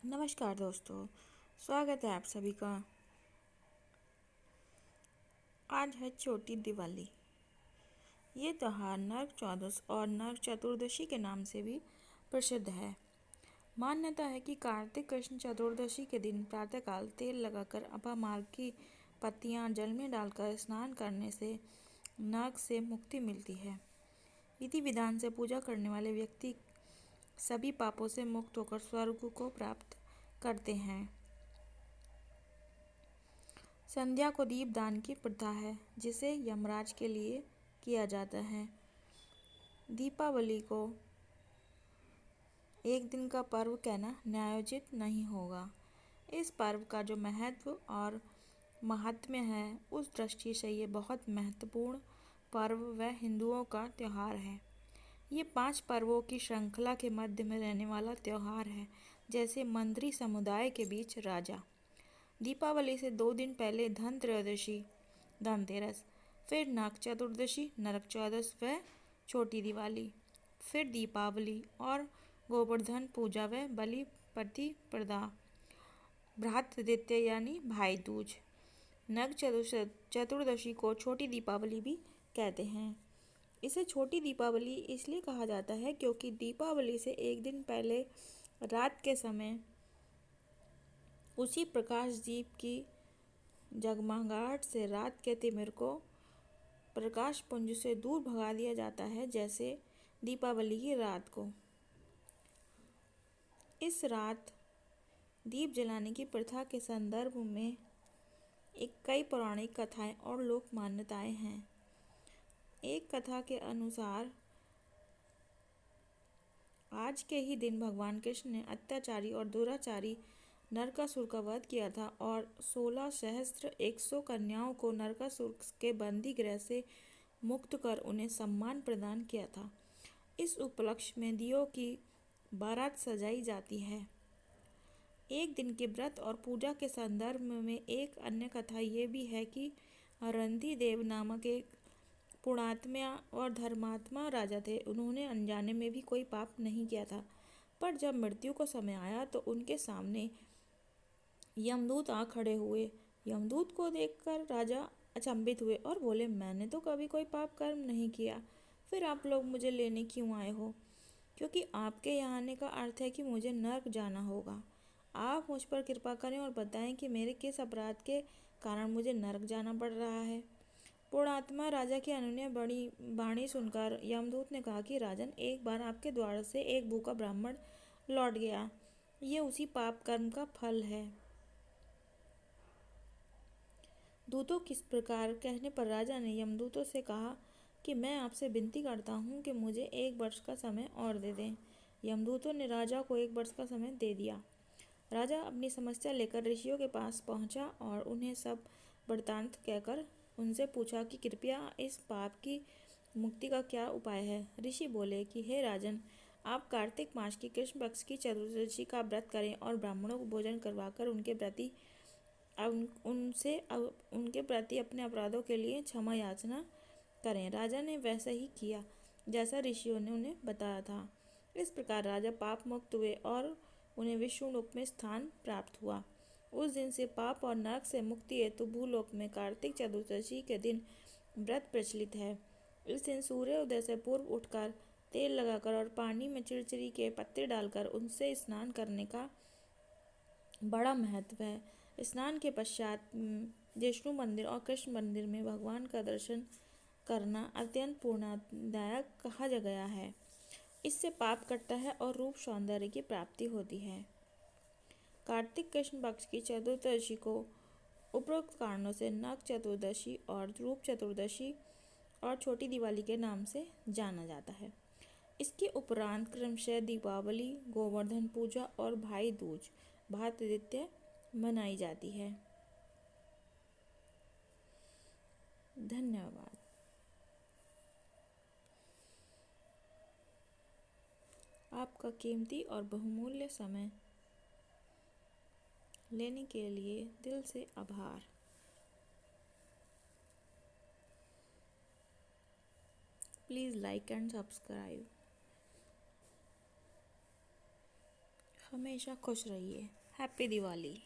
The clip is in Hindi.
नमस्कार दोस्तों, स्वागत है आप सभी का। आज है छोटी दिवाली। ये त्यौहार नरक चौदस और नरक चतुर्दशी के नाम से भी प्रसिद्ध है। मान्यता है कि कार्तिक कृष्ण चतुर्दशी के दिन प्रातःकाल तेल लगाकर अपामार्ग की पत्तियां जल में डालकर स्नान करने से नरक से मुक्ति मिलती है। विधि विधान से पूजा करने वाले व्यक्ति सभी पापों से मुक्त होकर स्वर्ग को प्राप्त करते हैं। संध्या को दीपदान की प्रथा है, जिसे यमराज के लिए किया जाता है। दीपावली को एक दिन का पर्व कहना न्यायोचित नहीं होगा। इस पर्व का जो महत्व और महात्म्य है, उस दृष्टि से ये बहुत महत्वपूर्ण पर्व व हिंदुओं का त्यौहार है। ये 5 पर्वों की श्रृंखला के मध्य में रहने वाला त्यौहार है, जैसे मंत्री समुदाय के बीच राजा। दीपावली से 2 दिन पहले धनत्रयोदशी धनतेरस, फिर नरक चतुर्दशी नरक चौदस व छोटी दिवाली, फिर दीपावली और गोवर्धन पूजा व बलि प्रतिपदा, भ्रातृद्वितीया यानी भाई दूज। नरक चतुर्दशी को छोटी दीपावली भी कहते हैं। इसे छोटी दीपावली इसलिए कहा जाता है क्योंकि दीपावली से एक दिन पहले रात के समय उसी प्रकाश दीप की जगमगाहट से रात के तिमिर को प्रकाश पुंज से दूर भगा दिया जाता है, जैसे दीपावली की रात को। इस रात दीप जलाने की प्रथा के संदर्भ में कई पौराणिक कथाएं और लोक मान्यताएं हैं। एक कथा के अनुसार आज के ही दिन भगवान कृष्ण ने अत्याचारी और दुराचारी नरकासुर का वध किया था और 16,100 कन्याओं को नरकासुर के बंदी गृह से मुक्त कर उन्हें सम्मान प्रदान किया था। इस उपलक्ष्य में दियों की बारात सजाई जाती है। एक दिन के व्रत और पूजा के संदर्भ में एक अन्य कथा ये भी है कि अरंधी देव नामक एक पुण्यात्मा और धर्मात्मा राजा थे। उन्होंने अनजाने में भी कोई पाप नहीं किया था, पर जब मृत्यु का समय आया तो उनके सामने यमदूत आ खड़े हुए। यमदूत को देखकर राजा अचंभित हुए और बोले, मैंने तो कभी कोई पाप कर्म नहीं किया, फिर आप लोग मुझे लेने क्यों आए हो? क्योंकि आपके यहाँ आने का अर्थ है कि मुझे नर्क जाना होगा। आप मुझ पर कृपा करें और बताएं कि मेरे किस अपराध के कारण मुझे नर्क जाना पड़ रहा है। पूर्णात्मा राजा की अनुनय बड़ी वाणी सुनकर यमदूत ने कहा कि राजन, एक बार आपके द्वार से एक भूखा ब्राह्मण लौट गया। ये उसी पाप कर्म का फल है। दूतों किस प्रकार कहने पर राजा ने यमदूतों से कहा कि मैं आपसे विनती करता हूँ कि मुझे 1 वर्ष का समय और दे दें। यमदूतों ने राजा को 1 वर्ष का समय दे दिया। राजा अपनी समस्या लेकर ऋषियों के पास पहुँचा और उन्हें सब वृत्तांत कहकर उनसे पूछा कि कृपया इस पाप की मुक्ति का क्या उपाय है। ऋषि बोले कि हे राजन, आप कार्तिक मास की कृष्ण पक्ष की चतुर्दशी का व्रत करें और ब्राह्मणों को भोजन करवाकर उनके प्रति अपने अपराधों के लिए क्षमा याचना करें। राजा ने वैसा ही किया जैसा ऋषियों ने उन्हें बताया था। इस प्रकार राजा पाप मुक्त हुए और उन्हें विष्णुलोक में स्थान प्राप्त हुआ। उस दिन से पाप और नरक से मुक्ति हेतु भूलोक में कार्तिक चतुर्दशी के दिन व्रत प्रचलित है। इस दिन सूर्योदय से पूर्व उठकर तेल लगाकर और पानी में चिड़चिड़ी के पत्ते डालकर उनसे स्नान करने का बड़ा महत्व है। स्नान के पश्चात विष्णु मंदिर और कृष्ण मंदिर में भगवान का दर्शन करना अत्यंत पुण्यदायक कहा गया है। इससे पाप कटता है और रूप सौंदर्य की प्राप्ति होती है। कार्तिक कृष्ण पक्ष की चतुर्दशी को उपरोक्त कारणों से नरक चतुर्दशी और रूप चतुर्दशी और छोटी दिवाली के नाम से जाना जाता है। इसके उपरांत क्रमशः दीपावली, गोवर्धन पूजा और भाई दूज, भ्रातृद्वितीया मनाई जाती है। धन्यवाद। आपका कीमती और बहुमूल्य समय लेने के लिए दिल से आभार। Please like and subscribe. हमेशा खुश रहिए। हैप्पी दिवाली।